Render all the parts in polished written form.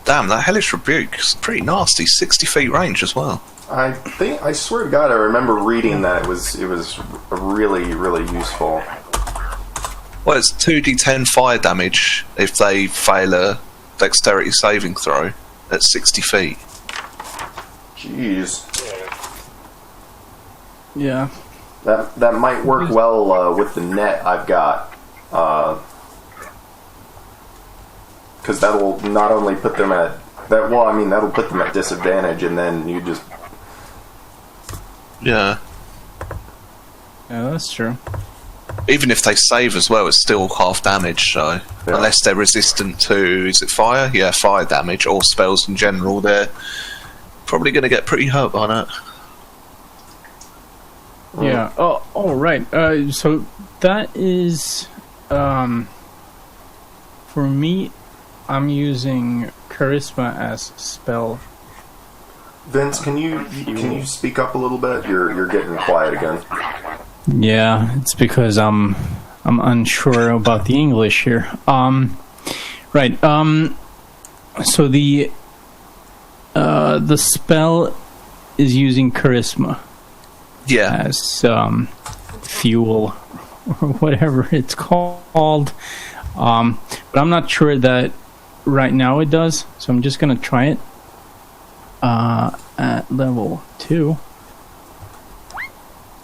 Damn, that Hellish Rebuke is pretty nasty. 60 feet range as well. I swear to God, I remember reading that it was really, really useful. Well, it's 2d10 fire damage if they fail a dexterity saving throw at 60 feet. Jeez. Yeah. That might work well with the net I've got. Because that'll not only put them at... that'll put them at disadvantage, and then you just... Yeah. Yeah, that's true. Even if they save as well, it's still half damage, so... Yeah. Unless they're resistant to... Is it fire? Yeah, fire damage, or spells in general, they're probably going to get pretty hurt by that. Yeah. Oh, right. So that is... for me, I'm using Charisma as spell. Vince, can you speak up a little bit? You're getting quiet again. Yeah, it's because I'm unsure about the English here. Right. So the spell is using Charisma. Yeah. As fuel or whatever it's called. But I'm not sure that right now it does, so I'm just gonna try it at level 2.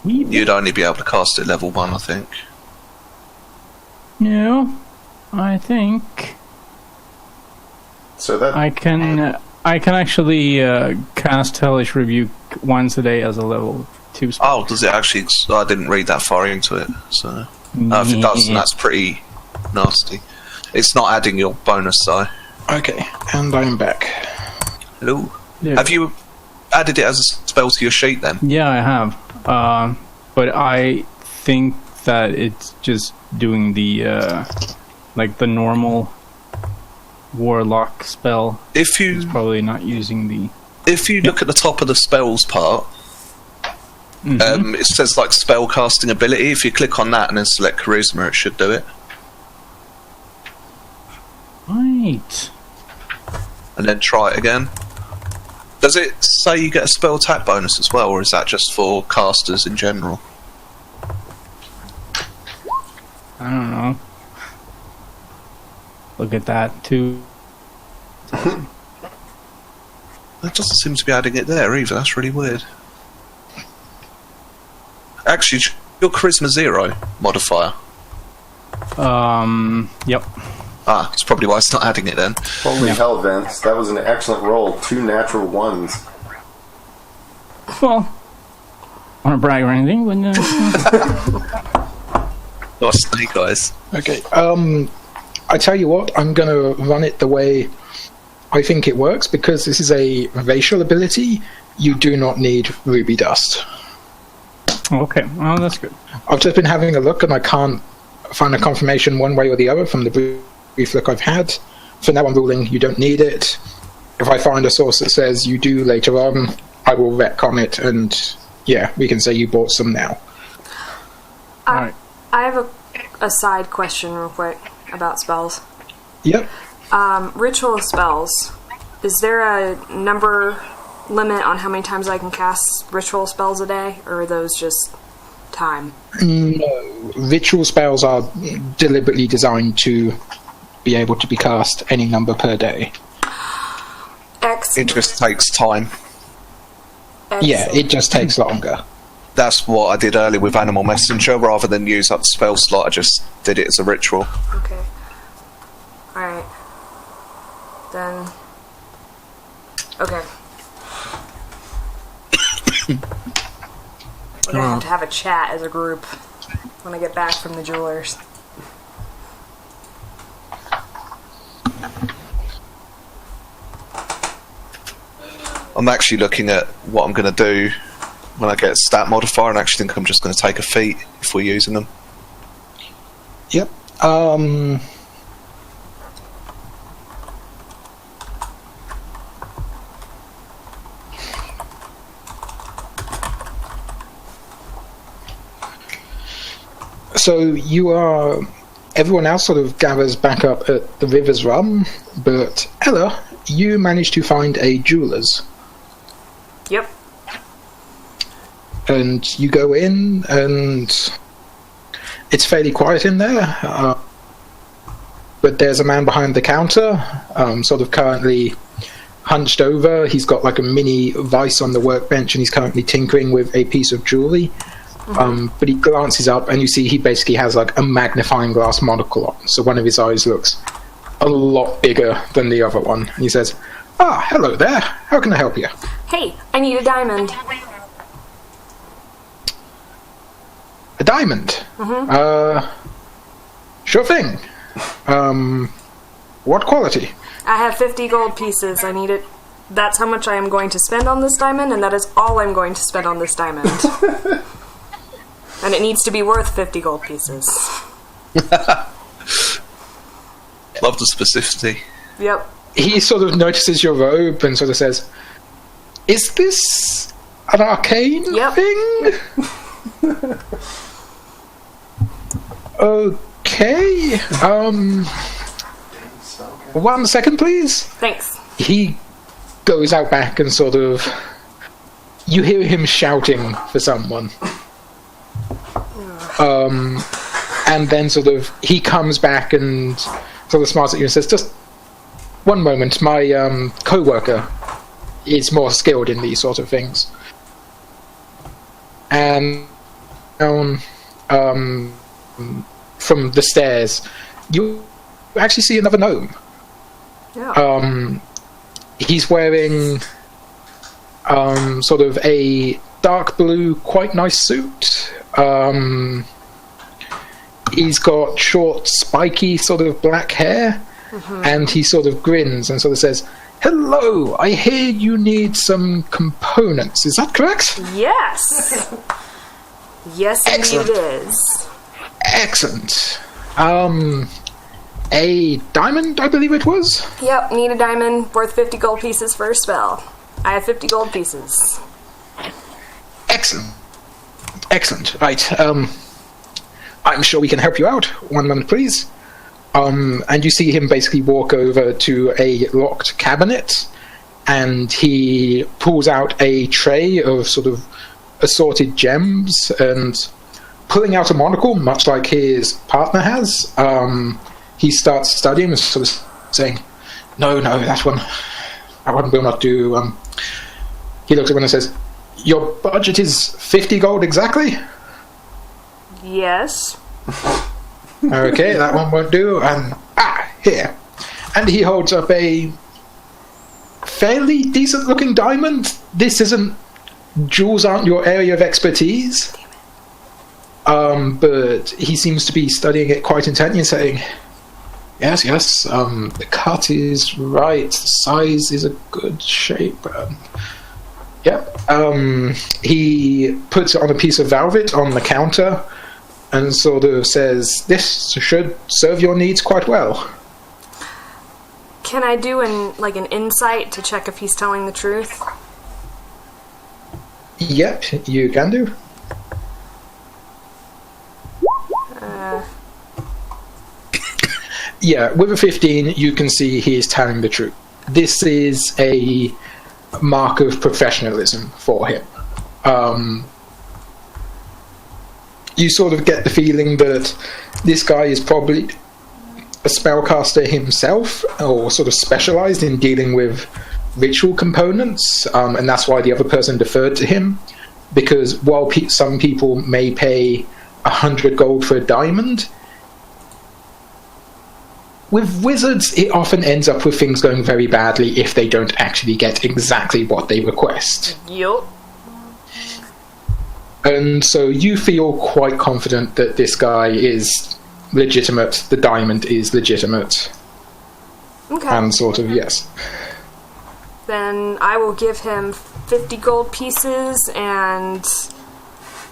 You'd only be able to cast it level 1, I think. No, I think so that I can actually cast Hellish Rebuke once a day as a level 2 spell. Oh, does it actually? I didn't read that far into it, so if it does, then that's pretty nasty. It's not adding your bonus, though. Okay, and I'm back. Hello. Yeah. Have you added it as a spell to your sheet, then? Yeah, I have. But I think that it's just doing the like the normal warlock spell. If you it's probably not using the. If you look at the top of the spells part, it says like spell casting ability. If you click on that and then select charisma, it should do it. Right. And then try it again. Does it say you get a spell attack bonus as well, or is that just for casters in general? I don't know. Look at that too. It doesn't seem to be adding it there either. That's really weird. Actually, your charisma 0 modifier. Yep. Ah, that's probably why it's not adding it then. Holy hell, Vince. That was an excellent roll. 2 natural 1s. Well, I want to brag or anything, but Not snake eyes. Okay, I tell you what, I'm going to run it the way I think it works, because this is a racial ability. You do not need ruby dust. okay. Well, that's good. I've just been having a look and I can't find a confirmation one way or the other from the brief look I've had. For now I'm ruling you don't need it. If I find a source that says you do later on, I will retcon it, and yeah, we can say you bought some now. Alright. I have a side question real quick about spells. Yep. Ritual spells. Is there a number limit on how many times I can cast ritual spells a day, or are those just time? No. Ritual spells are deliberately designed to be able to be cast any number per day. It just takes time. Yeah, it just takes longer. That's what I did earlier with Animal Messenger. Rather than use up the spell slot, I just did it as a ritual. Okay. Alright. Then... Okay. We're gonna have a chat as a group when I get back from the jewelers. I'm actually looking at what I'm going to do when I get a stat modifier, and I actually think I'm just going to take a feat if we're using them. Yep. So you are everyone else sort of gathers back up at the river's rum, but Ella, you manage to find a jeweler's. Yep. And you go in, and it's fairly quiet in there. But there's a man behind the counter, sort of currently hunched over. He's got like a mini vice on the workbench, and he's currently tinkering with a piece of jewelry. But he glances up, and you see he basically has like a magnifying glass monocle on. So one of his eyes looks a lot bigger than the other one. And he says, "Ah, hello there. How can I help you?" Hey, I need a diamond. A diamond? Sure thing. What quality? I have 50 gold pieces. I need it. That's how much I am going to spend on this diamond, and that is all I'm going to spend on this diamond. And it needs to be worth 50 gold pieces. Love the specificity. Yep. He sort of notices your robe and sort of says, "Is this an arcane thing?" Okay. 1 second, please. Thanks. He goes out back and sort of... You hear him shouting for someone. And then sort of he comes back and sort of smiles at you and says, "Just 1 moment, my co-worker is more skilled in these sort of things." And from the stairs, you actually see another gnome. Yeah. He's wearing sort of a dark blue, quite nice suit. He's got short, spiky, sort of black hair, and he sort of grins and sort of says, "Hello, I hear you need some components. Is that correct?" Yes. Yes, Excellent. indeed it is. Excellent. A diamond, I believe it was? Yep, need a diamond worth 50 gold pieces for a spell. I have 50 gold pieces. Excellent. Excellent. Right. I'm sure we can help you out. 1 moment, please. And you see him basically walk over to a locked cabinet, and he pulls out a tray of sort of assorted gems, and pulling out a monocle, much like his partner has, he starts studying and sort of saying, no, that one will not do. He looks at one and says, "Your budget is 50 gold exactly?" Yes. Okay, that one won't do. And here. And he holds up a fairly decent looking diamond. This isn't... Jewels aren't your area of expertise. But he seems to be studying it quite intently and saying, yes, the cut is right, the size is a good shape. Yep. He puts it on a piece of velvet on the counter and sort of says, "This should serve your needs quite well." Can I do an insight to check if he's telling the truth? Yep, you can do. Yeah, with a 15, you can see he is telling the truth. This is a mark of professionalism for him. You sort of get the feeling that this guy is probably a spellcaster himself, or sort of specialized in dealing with ritual components, and that's why the other person deferred to him. Because while some people may pay 100 gold for a diamond, with wizards, it often ends up with things going very badly if they don't actually get exactly what they request. Yup. And so you feel quite confident that this guy is legitimate, the diamond is legitimate. Okay. And sort of, yes. Then I will give him 50 gold pieces and,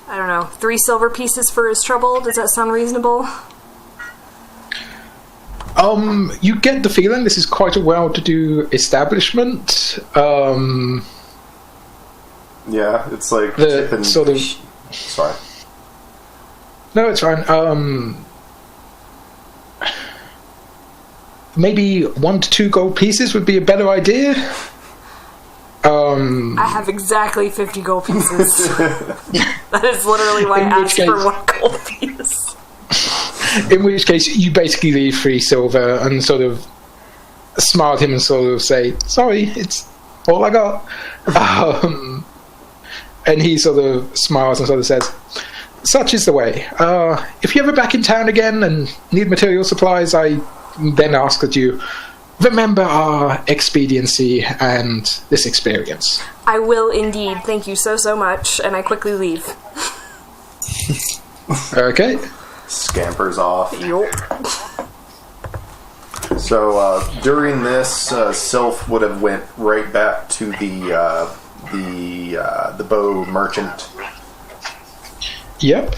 3 silver pieces for his trouble. Does that sound reasonable? You get the feeling this is quite a well-to-do establishment. Yeah, it's like The tipping... sort of... Sorry. No, it's fine. maybe 1 to 2 gold pieces would be a better idea. I have exactly 50 gold pieces. That is literally why I asked for 1 gold piece. In which case, you basically leave 3 silver and sort of smile at him and sort of say, "Sorry, it's all I got." And he sort of smiles and sort of says, "Such is the way. If you're ever back in town again and need material supplies, I then ask that you remember our expediency and this experience." I will indeed. Thank you so much. And I quickly leave. Okay. Scampers off. Yup. So during this, Sylph would have went right back to the bow merchant. Yep.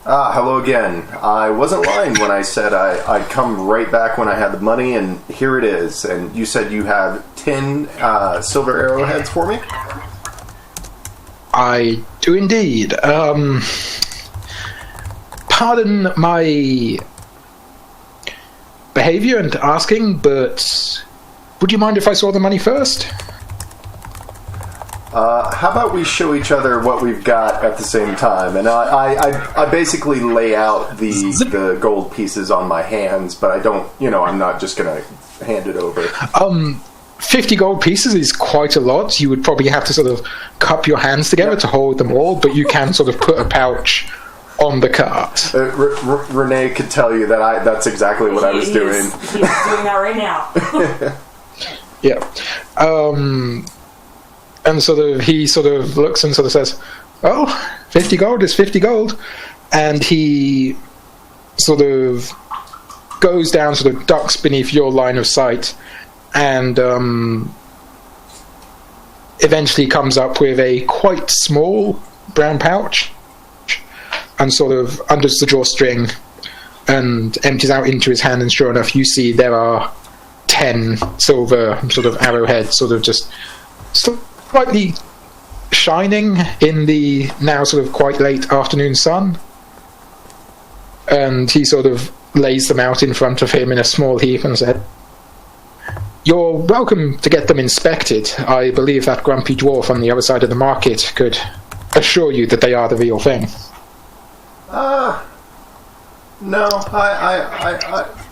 Hello again. I wasn't lying when I said I'd come right back when I had the money, and here it is. And you said you have 10 silver arrowheads for me? I do indeed. Pardon my behavior and asking, but would you mind if I saw the money first? How about we show each other what we've got at the same time? And I basically lay out the gold pieces on my hands, but I don't, I'm not just going to hand it over. 50 gold pieces is quite a lot. You would probably have to sort of cup your hands together to hold them all, but you can sort of put a pouch on the cart. Renee could tell you that that's exactly what I was doing. He's doing that right now. Yeah. And he sort of looks and sort of says, "Oh, 50 gold is 50 gold." And he sort of goes down, sort of ducks beneath your line of sight, and eventually comes up with a quite small brown pouch and sort of undoes the drawstring and empties out into his hand, and sure enough, you see there are 10 silver sort of arrowheads sort of just slightly shining in the now sort of quite late afternoon sun. And he sort of lays them out in front of him in a small heap and said, "You're welcome to get them inspected. I believe that grumpy dwarf on the other side of the market could assure you that they are the real thing." No,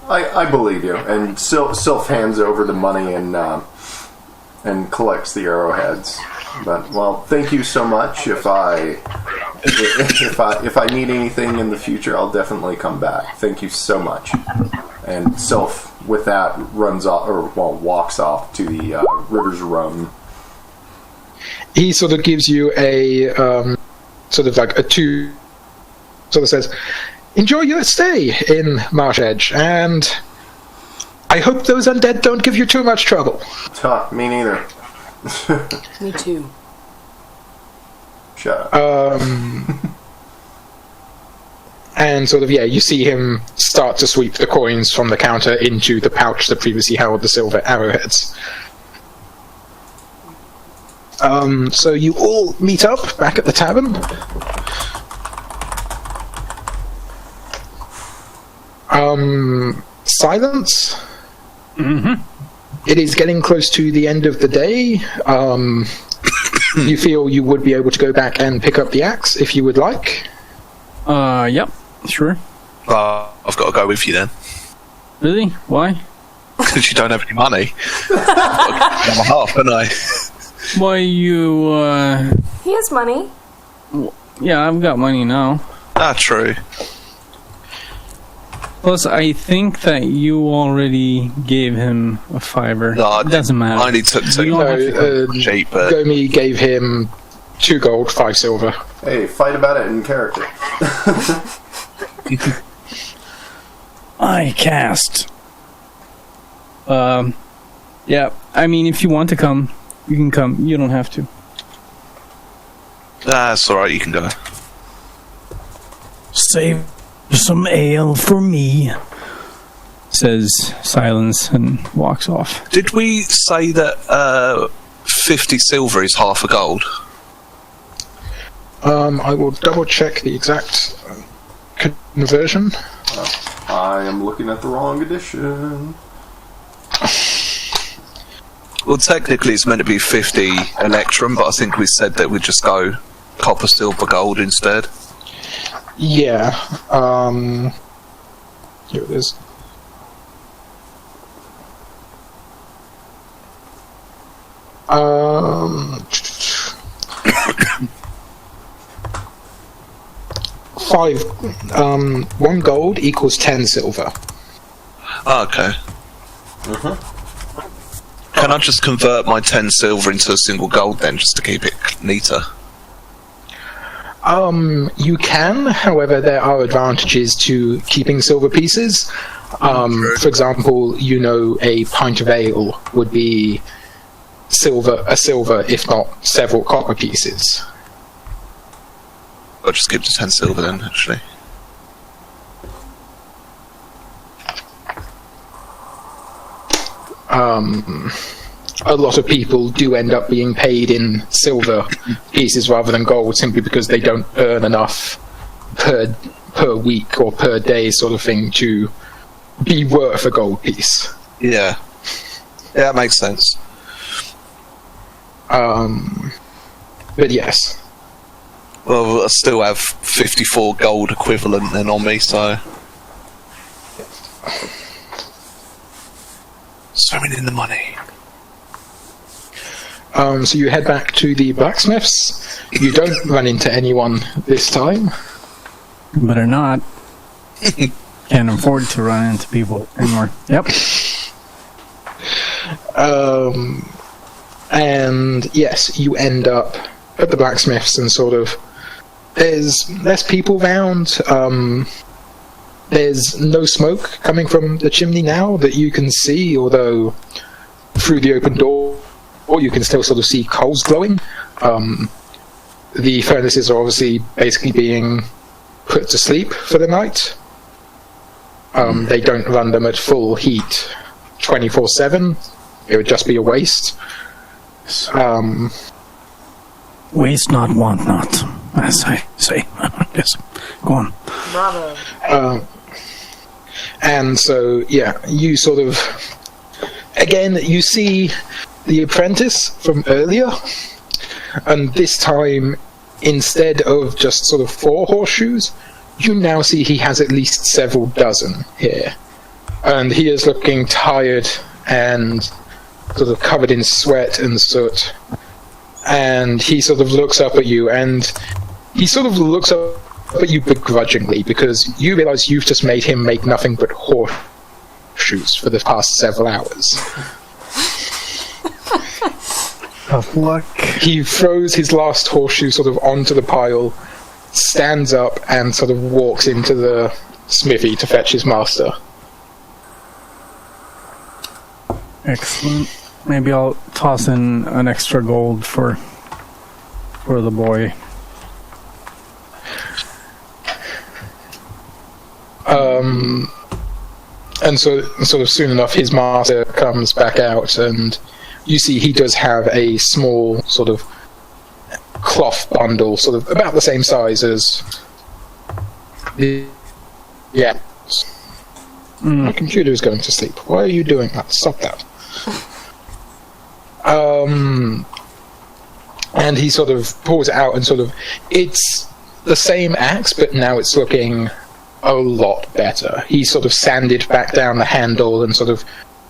I believe you. And Sylph hands over the money and collects the arrowheads. But thank you so much. If I need anything in the future, I'll definitely come back. Thank you so much. And Sylph, with that, runs off walks off to the River's Run. He sort of gives you a sort of like a 2. Sort of says, "Enjoy your stay in Marshedge, and I hope those undead don't give you too much trouble." Me neither. Me too. Shut up. And sort of, you see him start to sweep the coins from the counter into the pouch that previously held the silver arrowheads. So you all meet up back at the tavern. Silence. Mm-hmm. It is getting close to the end of the day. You feel you would be able to go back and pick up the axe if you would like. Yep, sure. I've got to go with you then. Really? Why? Because you don't have any money. I'm a half, don't I? Why you, He has money. Yeah, I've got money now. True. Plus, I think that you already gave him a fiver. No, it doesn't matter. I only took 2. Cheap, but Gomi gave him 2 gold, 5 silver. Hey, fight about it in character. I cast. Yeah, I mean, if you want to come, you can come. You don't have to. that's alright, you can go. Save some ale for me, says Silence and walks off. Did we say that 50 silver is half a gold? I will double check the exact conversion. I am looking at the wrong edition. Well, technically it's meant to be 50 Electrum, but I think we said that we'd just go copper, silver, gold instead. Yeah. Here it is. Five. 1 gold equals 10 silver. Oh, okay. Can I just convert my 10 silver into a single gold then, just to keep it neater? You can, however, there are advantages to keeping silver pieces. For example, a pint of ale would be silver, if not several copper pieces. I'll just keep the 10 silver then, actually. A lot of people do end up being paid in silver pieces rather than gold, simply because they don't earn enough per week or per day sort of thing to be worth a gold piece. Yeah. Yeah, that makes sense. But yes. Well, I still have 54 gold equivalent then on me, so... Swimming in the money. So you head back to the blacksmiths. You don't run into anyone this time. Better not. Can't afford to run into people anymore. Yep. And yes, you end up at the blacksmiths and sort of... There's less people round. There's no smoke coming from the chimney now that you can see, although through the open door you can still sort of see coals glowing. The furnaces are obviously basically being put to sleep for the night. They don't run them at full heat 24/7. It would just be a waste. Waste not, want not, as I say. Yes. Go on. Bravo. And so, yeah, you sort of... Again, you see the apprentice from earlier, and this time, instead of just sort of 4 horseshoes, you now see he has at least several dozen here. And he is looking tired and sort of covered in sweat and soot. And he sort of looks up at you, and he sort of looks up at you begrudgingly, because you realise you've just made him make nothing but horseshoes for the past several hours. Tough luck. He throws his last horseshoe sort of onto the pile, stands up, and sort of walks into the smithy to fetch his master. Excellent. Maybe I'll toss in an extra gold for the boy. And so sort of soon enough his master comes back out, and you see he does have a small sort of cloth bundle, sort of about the same size as the... Yeah. My computer is going to sleep. Why are you doing that? Stop that. And he sort of pulls it out and sort of... It's the same axe, but now it's looking a lot better. He sort of sanded back down the handle and sort of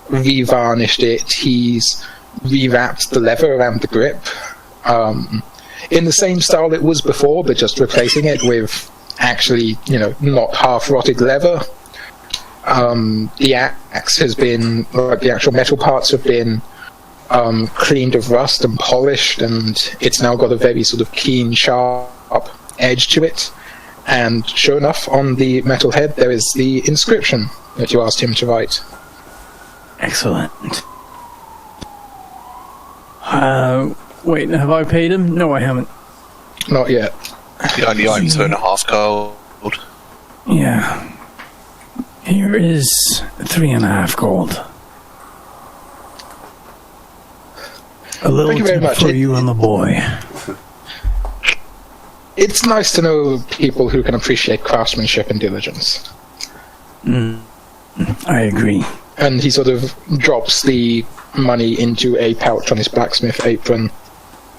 re-varnished it. He's rewrapped the leather around the grip. In the same style it was before, but just replacing it with actually, not half-rotted leather. The axe has been... the actual metal parts have been cleaned of rust and polished, and it's now got a very sort of keen, sharp edge to it. And sure enough, on the metal head there is the inscription that you asked him to write. Excellent. Wait, have I paid him? No, I haven't. Not yet. You only own 2.5 gold. Yeah. Here is 3.5 gold. A little Thank you very tip much. for you and the boy. It's nice to know people who can appreciate craftsmanship and diligence. I agree. And he sort of drops the money into a pouch on his blacksmith apron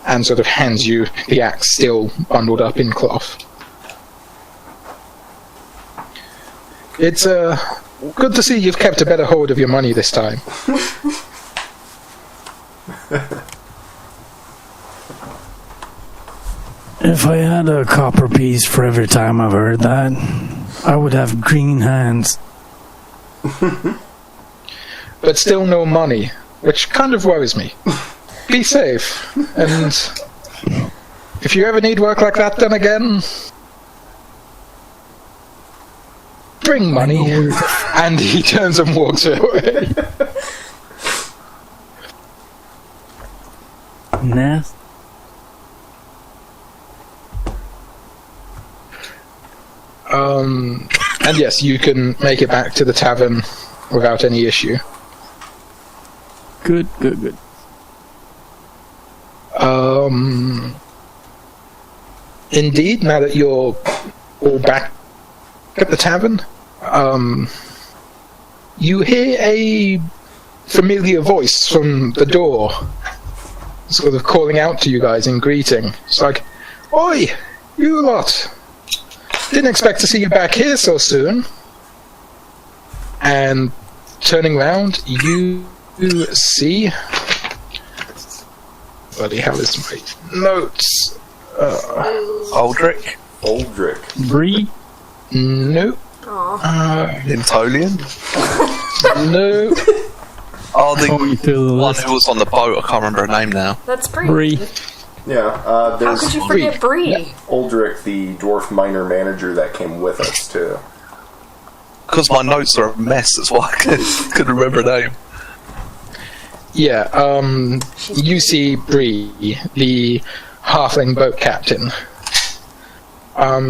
and sort of hands you the axe still bundled up in cloth. It's good to see you've kept a better hold of your money this time. If I had a copper piece for every time I've heard that, I would have green hands. But still no money, which kind of worries me. Be safe, and if you ever need work like that done again, bring money. And he turns and walks away. Nah. And yes, you can make it back to the tavern without any issue. Good. Indeed, now that you're all back at the tavern, you hear a familiar voice from the door, sort of calling out to you guys in greeting. It's like, "Oi, you lot! Didn't expect to see you back here so soon." And turning round, you see... Bloody hell is my notes? Aldrich? Bree? Nope. Napoleon? No. Oh, the Going through the one list. who was on the boat. I can't remember her name now. That's Bree. Bree. Yeah, How there's could you forget Bree? Yeah. Aldrich, the dwarf miner manager that came with us, too. Because my notes are a mess, that's why I couldn't remember her name. Yeah, you see Bree, the halfling boat captain,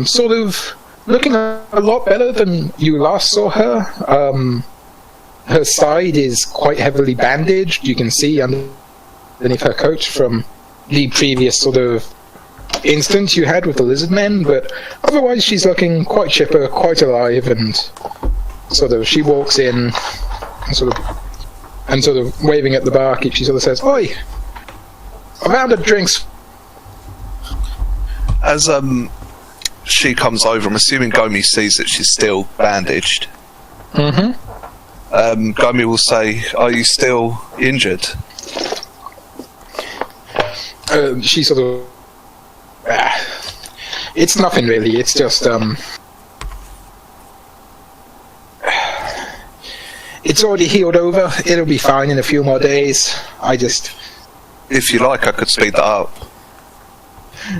sort of looking a lot better than you last saw her. Her side is quite heavily bandaged. You can see underneath her coat from the previous sort of instance you had with the lizard men, but otherwise she's looking quite chipper, quite alive, and sort of she walks in and sort of waving at the barkeep, she sort of says, "Oi, a round of drinks." As she comes over, I'm assuming Gomi sees that she's still bandaged. Mm-hmm. Gomi will say, "Are you still injured?" She sort of... it's nothing really, it's just... it's already healed over, it'll be fine in a few more days. If you like, I could speed that up.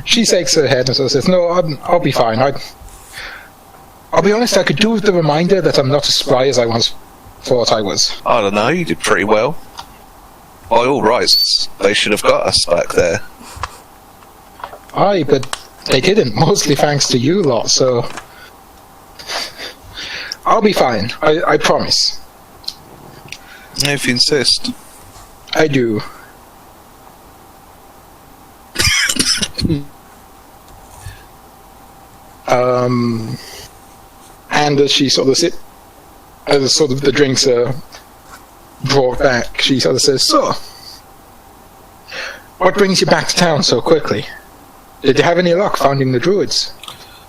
She shakes her head and sort of says, "No, I'll be fine. I'll be honest, I could do with the reminder that I'm not as spry as I once thought I was." I don't know, you did pretty well. By all rights, they should have got us back there. Aye, but they didn't, mostly thanks to you lot, so... I'll be fine, I promise. If you insist. I do. And as she sort of as sort of the drinks are brought back, she sort of says, "So, what brings you back to town so quickly? Did you have any luck finding the druids?"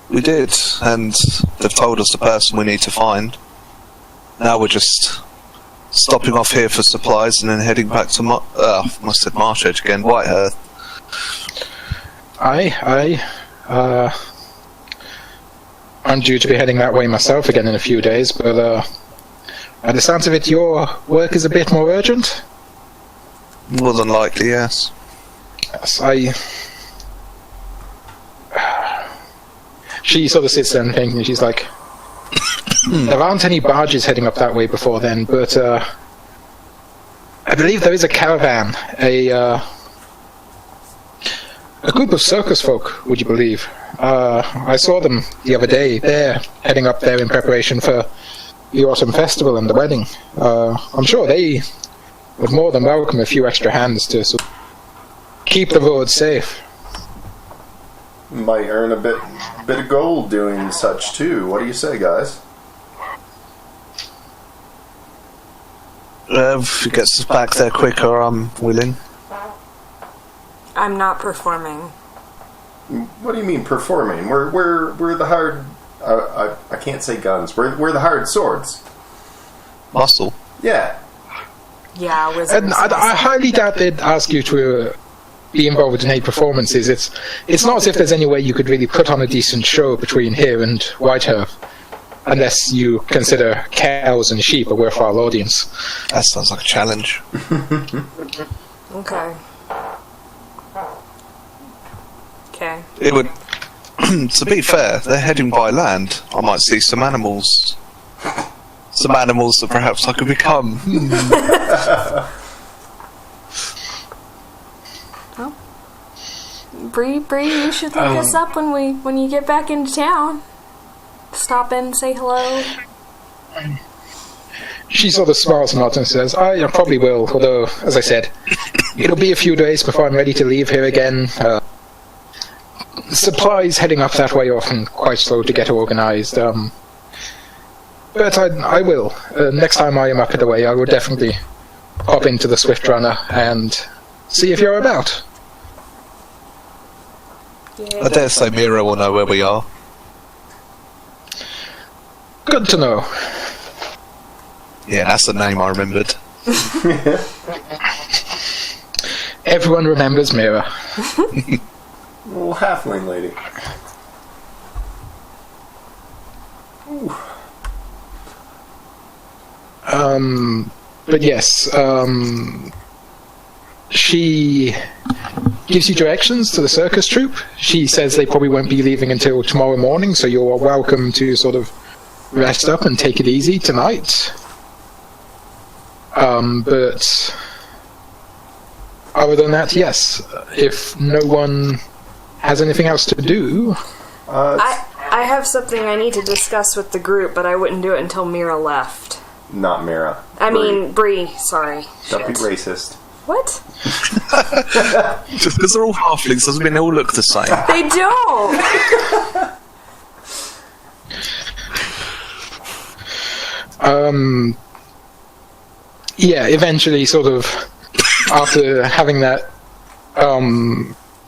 We did, and they've told us the person we need to find. Now we're just stopping off here for supplies and then heading back to I said Marshedge again, Whitehearth. I'm due to be heading that way myself again in a few days, but by the sounds of it, your work is a bit more urgent? More than likely, yes. Yes, she sort of sits there and thinking, she's like, "There aren't any barges heading up that way before then, but I believe there is a caravan, a group of circus folk, would you believe? I saw them the other day. They're heading up there in preparation for the autumn festival and the wedding. I'm sure they would more than welcome a few extra hands to sort of keep the road safe." Might earn a bit of gold doing such too. What do you say, guys? If it gets us back there quicker, I'm willing. I'm not performing. What do you mean performing? We're the hard. I can't say guns. We're the hard swords. Muscle. Yeah. Yeah, wizards. And I highly doubt they'd ask you to be involved in any performances. It's not as if there's any way you could really put on a decent show between here and Whitehearth, unless you consider cows and sheep a worthwhile audience. That sounds like a challenge. Okay. Okay. It would. To be fair, they're heading by land. I might see some animals. Some animals that perhaps I could become. Well, Bree, you should look us up when you get back into town. Stop in, say hello. She sort of smiles and nods and says, I probably will, although, as I said, it'll be a few days before I'm ready to leave here again. Supplies heading up that way are often quite slow to get organised. But I will. Next time I am up and away, I will definitely pop into the Swift Runner and see if you're about. I dare say Mira will know where we are. Good to know. Yeah, that's the name I remembered. Everyone remembers Mira. Little halfling lady. Ooh. But yes, she gives you directions to the circus troupe. She says they probably won't be leaving until tomorrow morning, so you're welcome to sort of rest up and take it easy tonight. But other than that, yes, if no one has anything else to do... I have something I need to discuss with the group, but I wouldn't do it until Mira left. Not Mira. I mean, Bree, sorry. Don't be Shit. racist. What? Just because they're all halflings doesn't mean they all look the same. They don't! Yeah, eventually, sort of, after having that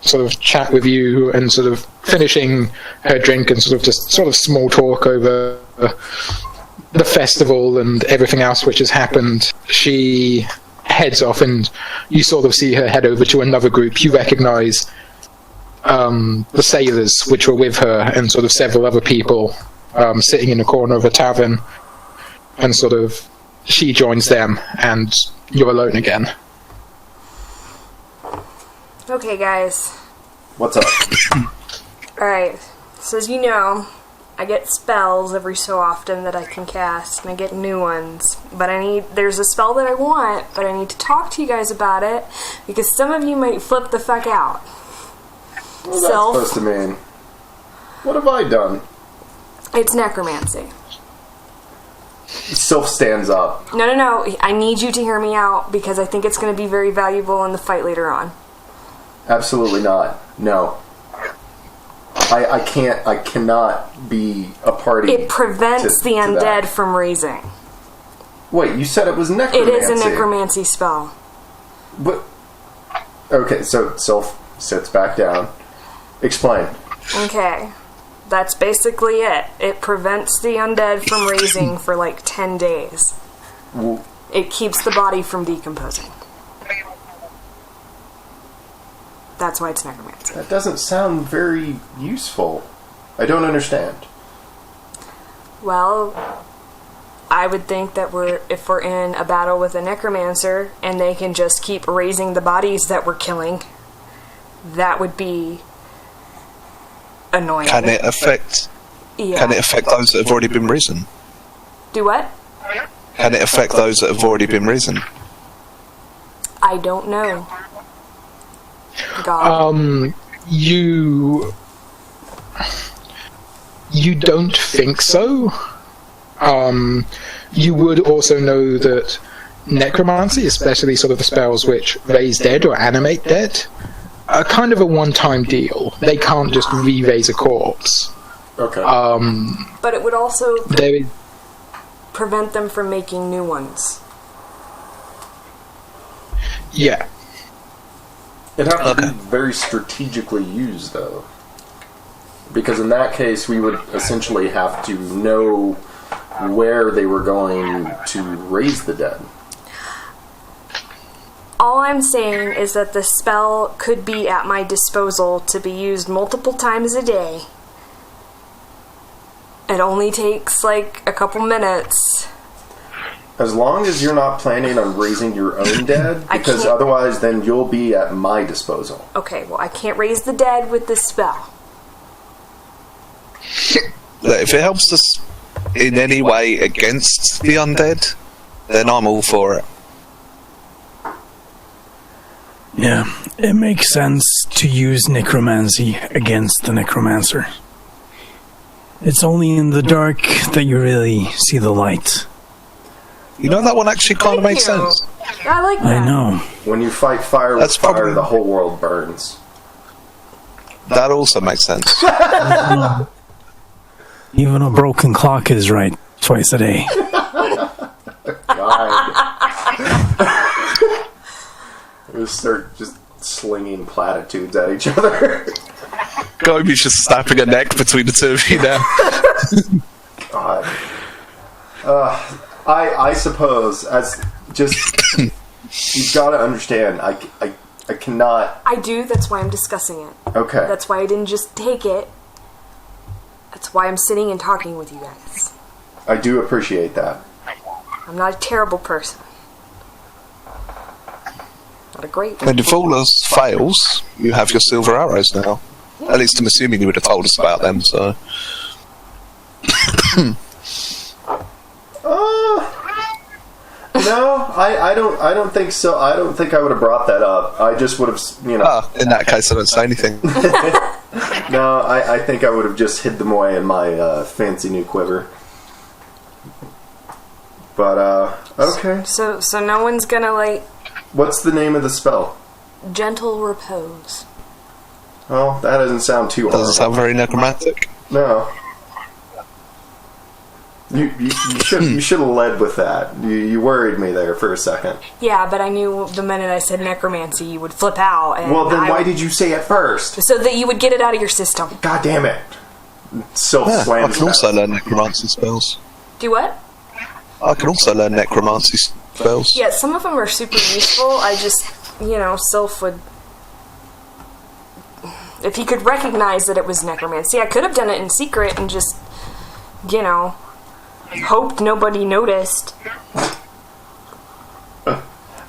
sort of chat with you and sort of finishing her drink and sort of just sort of small talk over the festival and everything else which has happened, she heads off and you sort of see her head over to another group. You recognise the sailors which were with her and sort of several other people sitting in the corner of a tavern, and sort of she joins them and you're alone again. Okay, guys. What's up? Alright. So as you know, I get spells every so often that I can cast, and I get new ones. But there's a spell that I want, but I need to talk to you guys about it, because some of you might flip the fuck out. What's that supposed to mean? What have I done? It's necromancy. Sylph stands up. No. I need you to hear me out, because I think it's going to be very valuable in the fight later on. Absolutely not. No. I cannot be a party. It prevents the undead from raising. Wait, you said it was necromancy. It is a necromancy spell. But okay, so Sylph sits back down. Explain. Okay. That's basically it. It prevents the undead from raising for like 10 days. It keeps the body from decomposing. That's why it's necromancy. That doesn't sound very useful. I don't understand. Well, I would think that if we're in a battle with a necromancer and they can just keep raising the bodies that we're killing, that would be annoying. Can it affect? Yeah. Can it affect those that have already been risen? Do what? Can it affect those that have already been risen? I don't know. God. You don't think so. You would also know that necromancy, especially sort of the spells which raise dead or animate dead, are kind of a one-time deal. They can't just re-raise a corpse. Okay. But it would also prevent them from making new ones. Yeah. It'd have to be very strategically used, though. Because in that case, we would essentially have to know where they were going to raise the dead. All I'm saying is that the spell could be at my disposal to be used multiple times a day. It only takes like a couple minutes. As long as you're not planning on raising your own dead, because otherwise then you'll be at my disposal. Okay, well I can't raise the dead with this spell. If it helps us in any way against the undead, then I'm all for it. Yeah, it makes sense to use necromancy against the necromancer. It's only in the dark that you really see the light. You know, that one actually kind of makes sense. I like that. I know. When you fight fire with fire, the whole world burns. That also makes sense. Even a broken clock is right twice a day. We start just slinging platitudes at each other. Gobi's just snapping a neck between the two of you now. God. I suppose, as just, you've got to understand, I cannot... I do, that's why I'm discussing it. Okay. That's why I didn't just take it. That's why I'm sitting and talking with you guys. I do appreciate that. I'm not a terrible person. Not a great one. When if all else fails, you have your silver arrows now. At least I'm assuming you would have told us about them, so... No, I don't think so. I don't think I would have brought that up. I just would have, you know... in that case, I don't say anything. No, I think I would have just hid them away in my fancy new quiver. But, okay. So no one's gonna, like... What's the name of the spell? Gentle Repose. Well, that doesn't sound too hard. Doesn't sound very necromantic. No. You should have led with that. You worried me there for a second. Yeah, but I knew the minute I said necromancy, you would flip out. And well, then why did you say it first? So that you would get it out of your system. God damn it. So I slams can also learn necromancy spells. Do what? I can also learn necromancy spells. Yeah, some of them are super useful. I just, Sylph would... If he could recognize that it was necromancy, I could have done it in secret and just, hoped nobody noticed.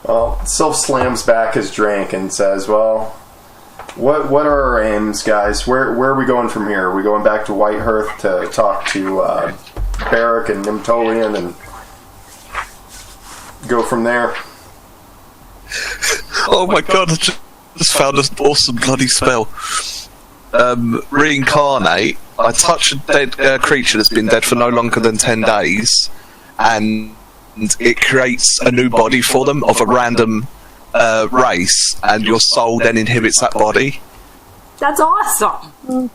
Well, Sylph slams back his drink and says, well, what are our aims, guys? Where are we going from here? Are we going back to Whitehearth to talk to Barrack and Nimtolian and go from there? Oh my god, I just found an awesome bloody spell. Reincarnate. I touch a dead creature that's been dead for no longer than 10 days, and it creates a new body for them of a random race, and your soul then inhibits that body. That's awesome.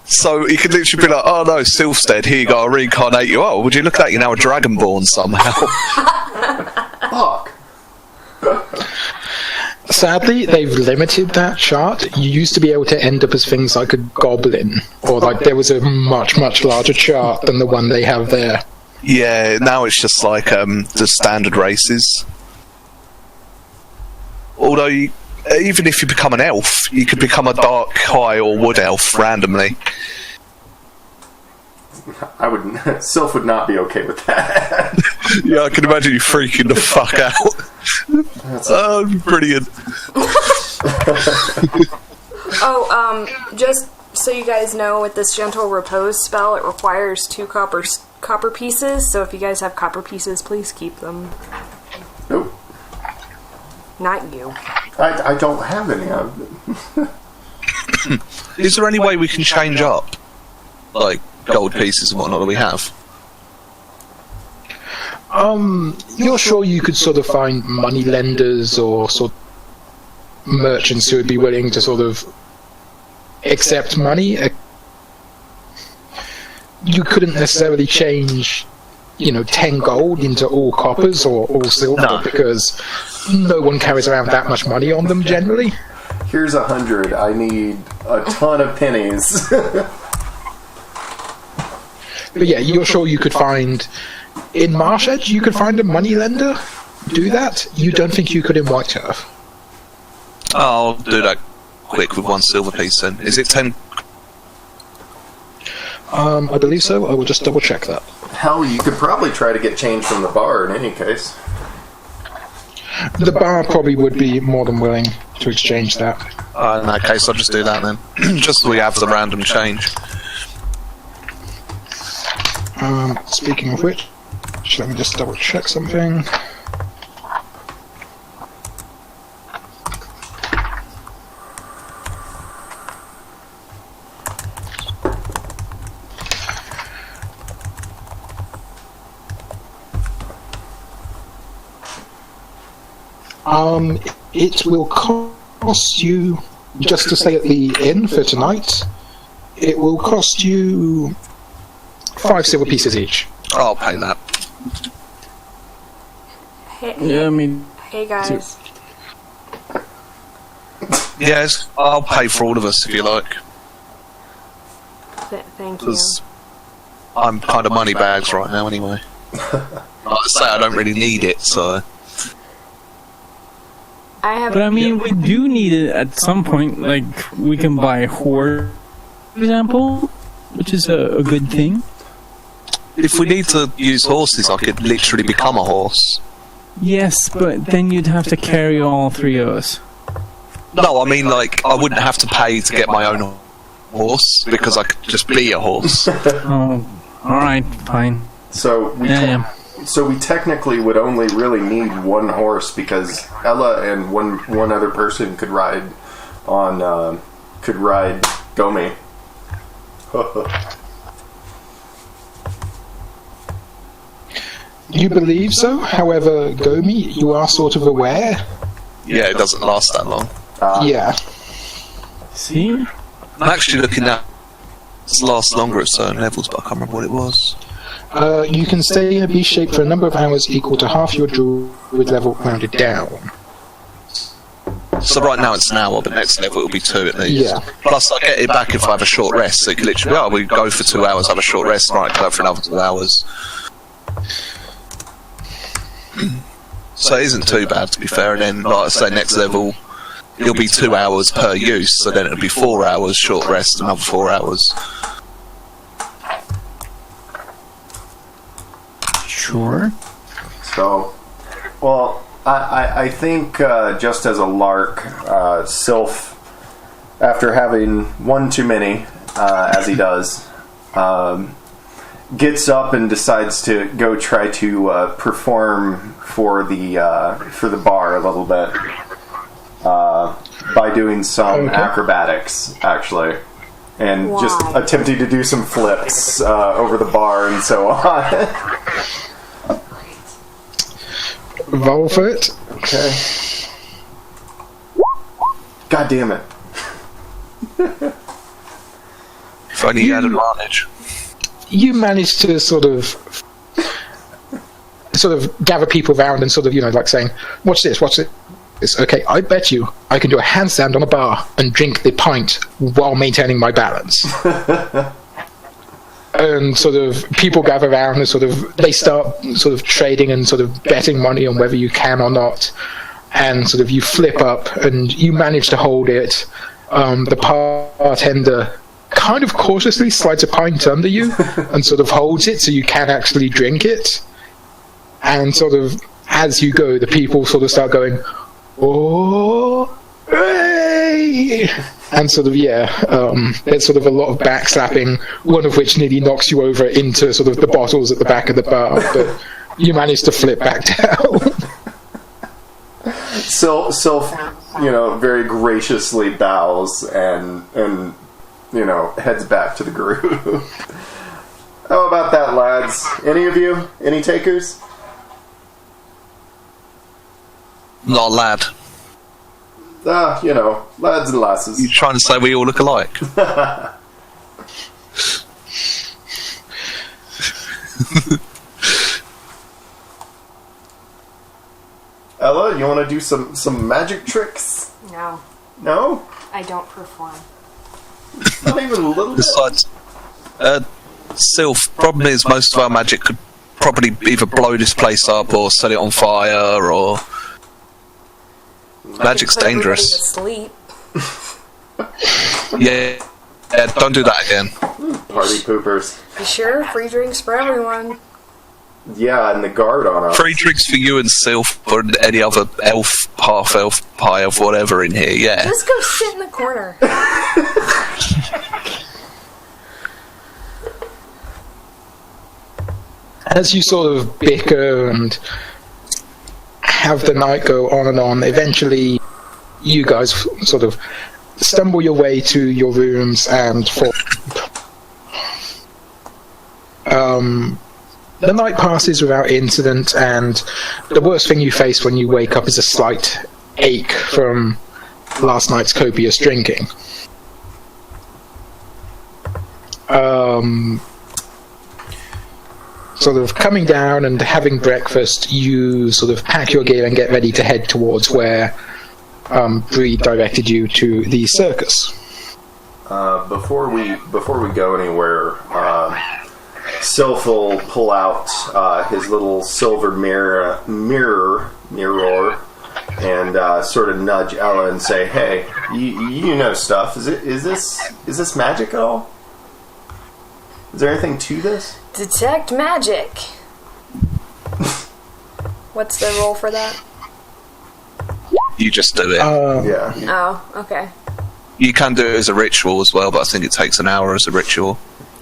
So you could literally be like, oh no, Sylph's dead, here you go, I'll reincarnate you. Oh, would you look at that, you're now a dragonborn somehow. Fuck. Sadly, they've limited that chart. You used to be able to end up as things like a goblin, or like there was a much, much larger chart than the one they have there. Yeah, now it's just like the standard races. Although, even if you become an elf, you could become a dark, high, or wood elf randomly. Sylph would not be okay with that. Yeah, I can imagine you freaking the fuck out. Oh, brilliant. Just so you guys know, with this Gentle Repose spell, it requires 2 copper pieces, so if you guys have copper pieces, please keep them. Nope. Not you. I don't have any of them. Is there any way we can change up, like, gold pieces and whatnot that we have? You're sure you could sort of find money lenders or sort of merchants who would be willing to sort of accept money? You couldn't necessarily change 10 gold into all coppers or all silver, No. because no one carries around that much money on them generally. Here's 100. I need a ton of pennies. But yeah, you're sure you could find in Marshedge, you could find a moneylender? Do that? You don't think you could in White Turf? I'll do that quick with 1 silver piece then. Is it 10? I believe so. I will just double check that. Hell, you could probably try to get change from the bar in any case. The bar probably would be more than willing to exchange that. In that case, I'll just do that then. Just so we have the random change. Speaking of which, let me just double check something. It will cost you, just to stay at the inn for tonight, it will cost you 5 silver pieces each. I'll pay that. Yeah, I mean, Hey guys. Yes, I'll pay for all of us if you like. Thank you. Because I'm kind of money bags right now anyway. Like I say, I don't really need it, so... I have. but I mean, we do need it at some point. Like, we can buy a horse, for example, which is a good thing. If we need to use horses, I could literally become a horse. Yes, but then you'd have to carry all 3 of us. No, I mean, like, I wouldn't have to pay to get my own horse, because I could just be a horse. Oh, alright, fine. So we technically would only really need 1 horse, because Ella and one other person could ride Gomi. You believe so? However, Gomi, you are sort of aware. Yeah, it doesn't last that long. Yeah. See? I'm actually looking at it lasts longer at certain levels, but I can't remember what it was. You can stay in a beast shape for a number of hours equal to half your druid level rounded down. So right now it's an hour, but next level it'll be 2 at least. Yeah. Plus I get it back if I have a short rest, so it could literally, we go for 2 hours, have a short rest, right, go for another 2 hours. So it isn't too bad, to be fair, and then, like I say, next level, it'll be 2 hours per use, so then it'll be 4 hours, short rest, another 4 hours. Sure. So, well, I think just as a lark, Sylph, after having one too many, as he does, gets up and decides to go try to perform for the bar a little bit by doing some acrobatics, actually, and just attempting to do some flips over the bar and so on. Roll for it. Okay. God damn it. If only you had advantage. You manage to sort of gather people round and sort of, like saying, watch this, okay, I bet you I can do a handstand on a bar and drink the pint while maintaining my balance. And sort of people gather around and they start sort of trading and sort of betting money on whether you can or not. And sort of you flip up and you manage to hold it. The bartender kind of cautiously slides a pint under you and sort of holds it so you can actually drink it. And sort of as you go, the people sort of start going, oh, hey! And sort of, there's sort of a lot of backslapping, one of which nearly knocks you over into sort of the bottles at the back of the bar, but you manage to flip back down. Sylph, very graciously bows and heads back to the group. How about that, lads? Any of you? Any takers? Not a lad. Lads and lasses. You trying to say we all look alike? Ella, you want to do some magic tricks? No, No? I don't perform. Not even a little bit? Besides, Sylph, problem is most of our magic could probably either blow this place up or set it on fire, or... Magic's I can put everybody dangerous. to sleep. Yeah, don't do that again. Party poopers. You sure? Free drinks for everyone. Yeah, and the guard on us. Free drinks for you and Sylph, or any other elf, half-elf, high-elf, whatever in here, yeah. Just go sit in the corner. As you sort of bicker and have the night go on and on, eventually you guys sort of stumble your way to your rooms and fall. The night passes without incident, and the worst thing you face when you wake up is a slight ache from last night's copious drinking. Sort of coming down and having breakfast, you sort of pack your gear and get ready to head towards where Bree directed you to the circus. Before we go anywhere, Sylph will pull out his little silver mirror, and sort of nudge Ella and say, "Hey, you know stuff. Is this magic at all? Is there anything to this?" Detect magic. What's the roll for that? You just do it. Yeah. Oh, okay. You can do it as a ritual as well, but I think it takes an hour as a ritual.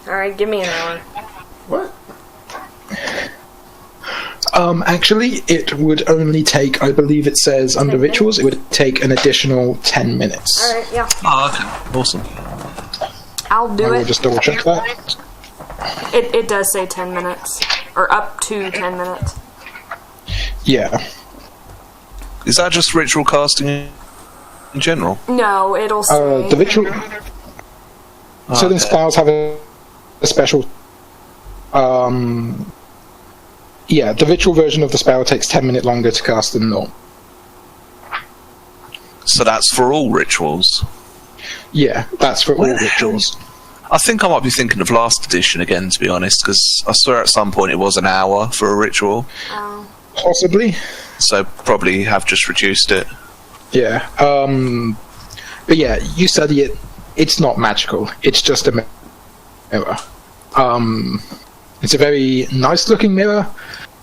Alright, give me an hour. What? Actually, it would only take, I believe it says under rituals, it would take an additional 10 minutes. Alright, yeah. Oh, okay. Awesome. I'll I do will it. just double check that. It does say 10 minutes. Or up to 10 minutes. Yeah. Is that just ritual casting in general? No, it'll say... The ritual... Certain spells have a special... yeah, the ritual version of the spell takes 10 minutes longer to cast than normal. So that's for all rituals? Yeah, that's for all Where the hell- rituals. I think I might be thinking of last edition again, to be honest, because I swear at some point it was an hour for a ritual, Oh. Possibly. so probably have just reduced it. Yeah. But yeah, you study it. It's not magical. It's just a mirror. It's a very nice-looking mirror.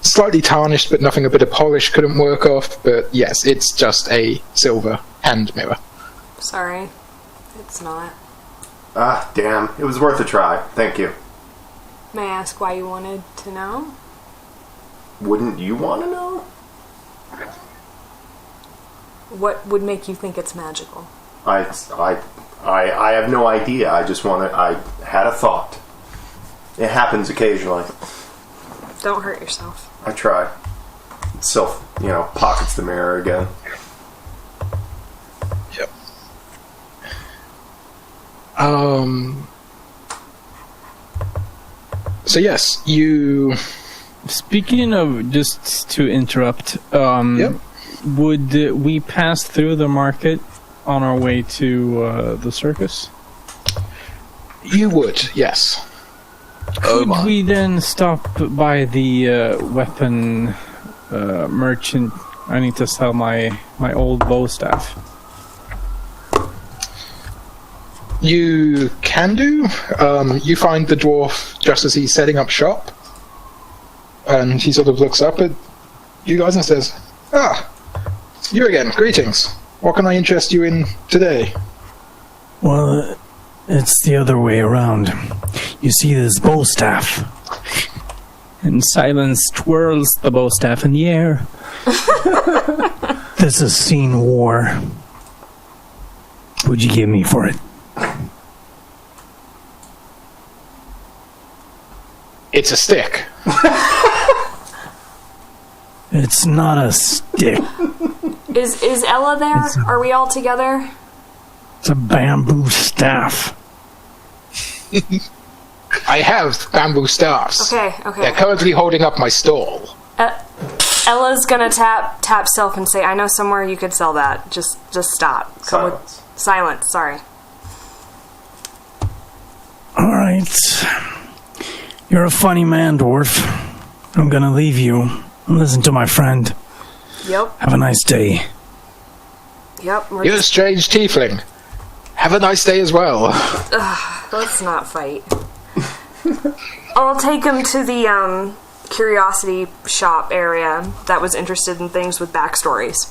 Slightly tarnished, but nothing a bit of polish couldn't work off. But yes, it's just a silver hand mirror. Sorry. It's not. Ah, damn. It was worth a try. Thank you. May I ask why you wanted to know? Wouldn't you want to know? What would make you think it's magical? I have no idea. I just want to... I had a thought. It happens occasionally. Don't hurt yourself. I try. Sylph, pockets the mirror again. Yep. So yes, you... Speaking of, just to interrupt, Yep. would we pass through the market on our way to the circus? You would, yes. Oh Could my. we then stop by the weapon merchant? I need to sell my old bow staff. You can do. You find the dwarf just as he's setting up shop. And he sort of looks up at you guys and says, "Ah, you again. Greetings. What can I interest you in today?" Well, it's the other way around. You see this bow staff. And Silence twirls the bow staff in the air. This has seen war. What'd you give me for it? It's a stick. It's not a stick. Is Ella there? Are we all together? It's a bamboo staff. I have bamboo staffs. Okay. They're currently holding up my stall. Ella's gonna tap Sylph and say, "I know somewhere you could sell that. Just stop." Silence. Sorry. All right. You're a funny man, dwarf. I'm gonna leave you. Listen to my friend. Yep. Have a nice day. Yep. You're a strange tiefling. Have a nice day as well. Let's not fight. I'll take him to the curiosity shop area that was interested in things with backstories.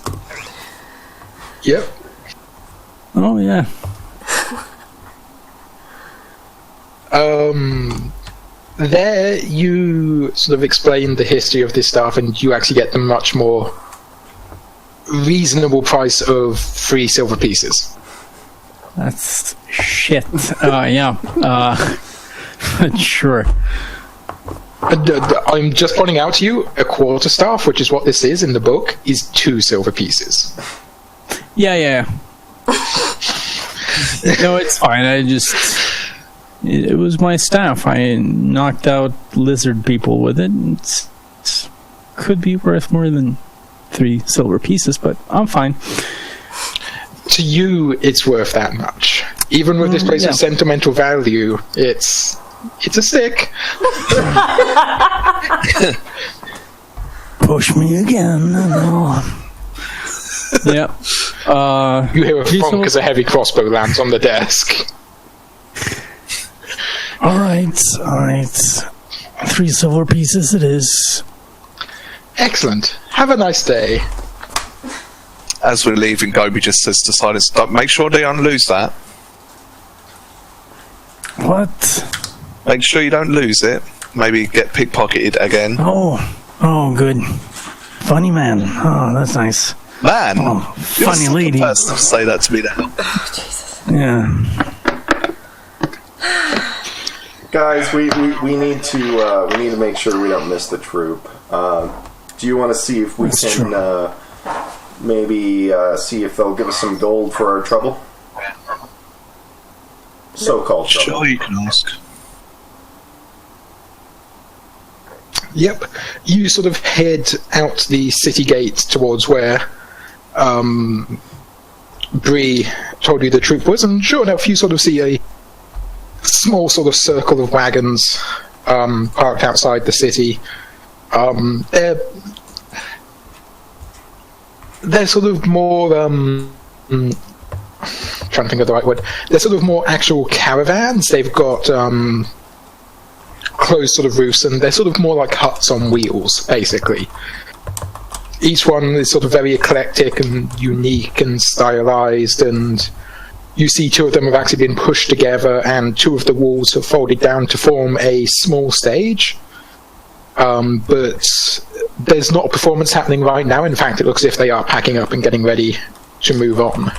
Yep. Oh, yeah. There you sort of explain the history of this stuff, and you actually get the much more reasonable price of 3 silver pieces. That's shit. Yeah. Sure. I'm just pointing out to you, a quarterstaff, which is what this is in the book, is 2 silver pieces. Yeah. No, it's fine. It was my staff. I knocked out lizard people with it. It could be worth more than 3 silver pieces, but I'm fine. To you, it's worth that much. Even with this place of sentimental value, it's a stick. Push me again. No. Yep. You hear a thunk as a heavy crossbow lands on the desk. All right. 3 silver pieces it is. Excellent. Have a nice day. As we're leaving, Gobi just says to Silas, "Don't make sure they don't lose that. What? Make sure you don't lose it. Maybe get pickpocketed again." Oh, good. Funny man. Oh, that's nice. Man, Oh, you're funny the lady. person to say that to me now. Yeah. Guys, we need to make sure we don't miss the troop. Do you want to see if we That's can true. maybe see if they'll give us some gold for our trouble? So-called trouble. Sure, you can ask. Yep. You sort of head out the city gate towards where Bree told you the troop was, and sure enough, you sort of see a small sort of circle of wagons parked outside the city. They're sort of more trying to think of the right word. They're sort of more actual caravans. They've got closed sort of roofs, and they're sort of more like huts on wheels, basically. Each one is sort of very eclectic and unique and stylized, and you see 2 of them have actually been pushed together, and 2 of the walls have folded down to form a small stage. But there's not a performance happening right now. In fact, it looks as if they are packing up and getting ready to move on.